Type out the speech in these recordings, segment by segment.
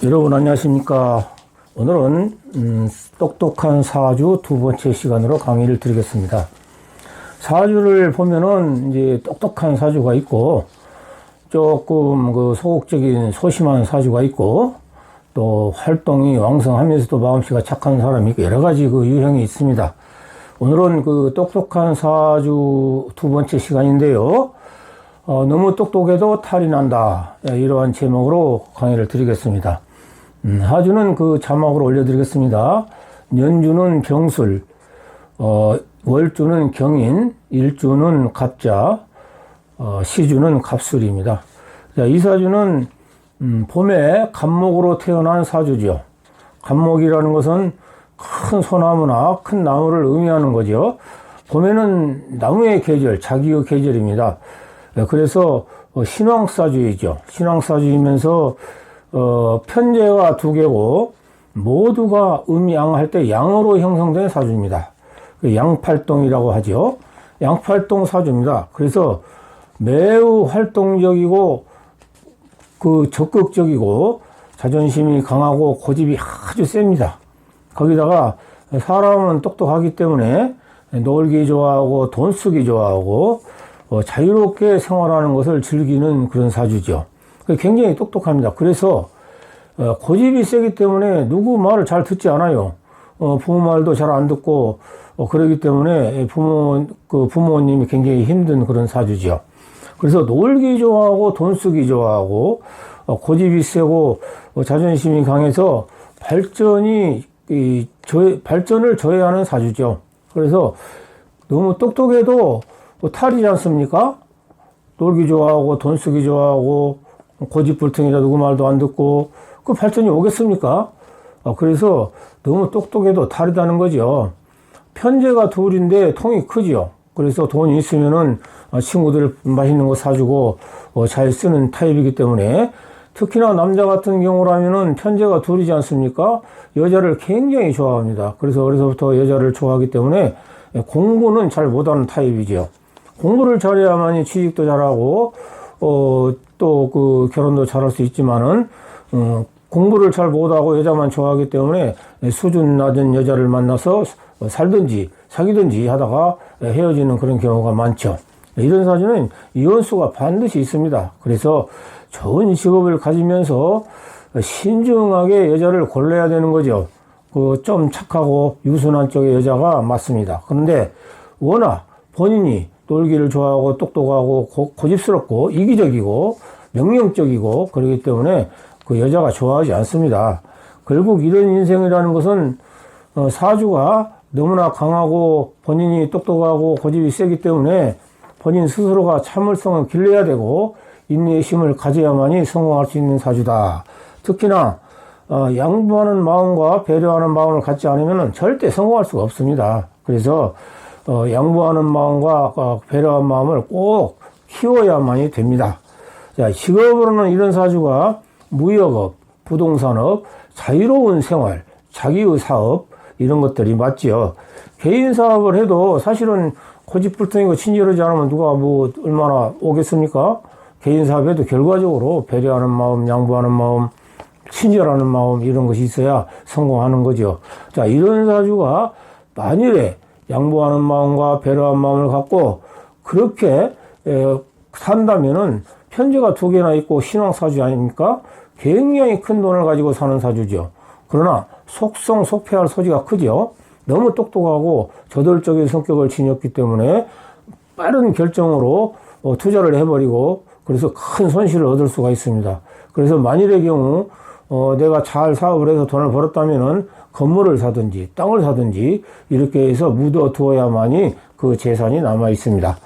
여러분 안녕하십니까. 오늘은 똑똑한 사주 두 번째 시간으로 강의를 드리겠습니다. 사주를 보면은 이제 똑똑한 사주가 있고 조금 소극적인 소심한 사주가 있고 또 활동이 왕성하면서도 마음씨가 착한 사람이 있고 여러 가지 유형이 있습니다. 오늘은 똑똑한 사주 두 번째 시간인데요. 너무 똑똑해도 탈이 난다. 이러한 제목으로 강의를 드리겠습니다. 사주는 자막으로 올려드리겠습니다. 년주는 병술, 월주는 경인, 일주는 갑자, 시주는 갑술입니다. 자, 이 사주는 봄에 갑목으로 태어난 사주죠. 갑목이라는 것은 큰 소나무나 큰 나무를 의미하는 거죠. 봄에는 나무의 계절, 자기의 계절입니다. 그래서 신왕사주이죠. 신왕사주이면서 편제가 두 개고 모두가 음양할 때 양으로 형성된 사주입니다. 양팔동이라고 하죠. 양팔동 사주입니다. 그래서 매우 활동적이고 적극적이고 자존심이 강하고 고집이 아주 셉니다. 거기다가 사람은 똑똑하기 때문에 놀기 좋아하고 돈 쓰기 좋아하고 자유롭게 생활하는 것을 즐기는 그런 사주죠. 굉장히 똑똑합니다. 그래서 고집이 세기 때문에 누구 말을 잘 듣지 않아요. 부모 말도 잘 안 듣고 그러기 때문에 부모님이 굉장히 힘든 그런 사주죠. 그래서 놀기 좋아하고 돈 쓰기 좋아하고 고집이 세고 자존심이 강해서 발전을 저해하는 사주죠. 그래서 너무 똑똑해도 탈이지 않습니까? 놀기 좋아하고 돈 쓰기 좋아하고 고집불통이라 누구 말도 안 듣고 발전이 오겠습니까? 그래서 너무 똑똑해도 탈이다는 거죠. 편제가 둘인데 통이 크죠. 그래서 돈이 있으면은 친구들 맛있는 거 사주고 잘 쓰는 타입이기 때문에 특히나 남자 같은 경우라면은 편제가 둘이지 않습니까? 여자를 굉장히 좋아합니다. 그래서 어려서부터 여자를 좋아하기 때문에 공부는 잘 못하는 타입이죠. 공부를 잘해야만이 취직도 잘하고 또 결혼도 잘할 수 있지만은 공부를 잘 못하고 여자만 좋아하기 때문에 수준 낮은 여자를 만나서 살든지 사귀든지 하다가 헤어지는 그런 경우가 많죠. 이런 사주는 이혼수가 반드시 있습니다. 그래서 좋은 직업을 가지면서 신중하게 여자를 골라야 되는 거죠. 좀 착하고 유순한 쪽의 여자가 맞습니다. 그런데 워낙 본인이 놀기를 좋아하고 똑똑하고 고집스럽고 이기적이고 명령적이고 그러기 때문에 여자가 좋아하지 않습니다. 결국 이런 인생이라는 것은 사주가 너무나 강하고 본인이 똑똑하고 고집이 세기 때문에 본인 스스로가 참을성을 길러야 되고 인내의 힘을 가져야만이 성공할 수 있는 사주다. 특히나 양보하는 마음과 배려하는 마음을 갖지 않으면 절대 성공할 수가 없습니다. 그래서 양보하는 마음과 배려하는 마음을 꼭 키워야만이 됩니다. 자, 직업으로는 이런 사주가 무역업, 부동산업, 자유로운 생활, 자기의 사업 이런 것들이 맞지요. 개인 사업을 해도 사실은 고집불통이고 친절하지 않으면 누가 얼마나 오겠습니까? 개인 사업에도 결과적으로 배려하는 마음, 양보하는 마음, 친절하는 마음 이런 것이 있어야 성공하는 거죠. 자, 이런 사주가 만일에 양보하는 마음과 배려하는 마음을 갖고 그렇게 산다면은 편제가 두 개나 있고 신왕사주 아닙니까? 굉장히 큰 돈을 가지고 사는 사주죠. 그러나 속성 속폐할 소지가 크죠. 너무 똑똑하고 저돌적인 성격을 지녔기 때문에 빠른 결정으로 투자를 해버리고 그래서 큰 손실을 얻을 수가 있습니다. 그래서 만일의 경우 내가 잘 사업을 해서 돈을 벌었다면은 건물을 사든지 땅을 사든지 이렇게 해서 묻어두어야만이 그 재산이 남아 있습니다.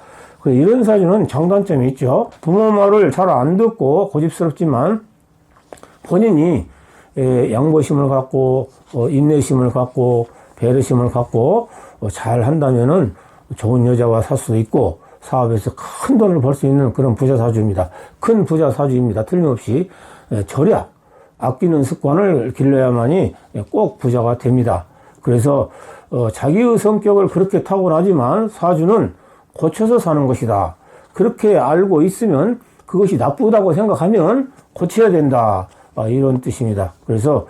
이런 사주는 장단점이 있죠. 부모 말을 잘 안 듣고 고집스럽지만 본인이 양보심을 갖고 인내심을 갖고 배려심을 갖고 잘 한다면은 좋은 여자와 살 수도 있고 사업에서 큰 돈을 벌 수 있는 그런 부자 사주입니다. 큰 부자 사주입니다. 틀림없이 절약, 아끼는 습관을 길러야만이 꼭 부자가 됩니다. 그래서 자기의 성격을 그렇게 타고나지만 사주는 고쳐서 사는 것이다. 그렇게 알고 있으면 그것이 나쁘다고 생각하면 고쳐야 된다. 이런 뜻입니다. 그래서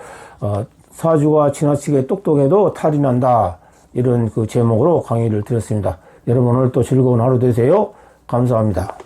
사주가 지나치게 똑똑해도 탈이 난다. 이런 그 제목으로 강의를 드렸습니다. 여러분 오늘 또 즐거운 하루 되세요. 감사합니다.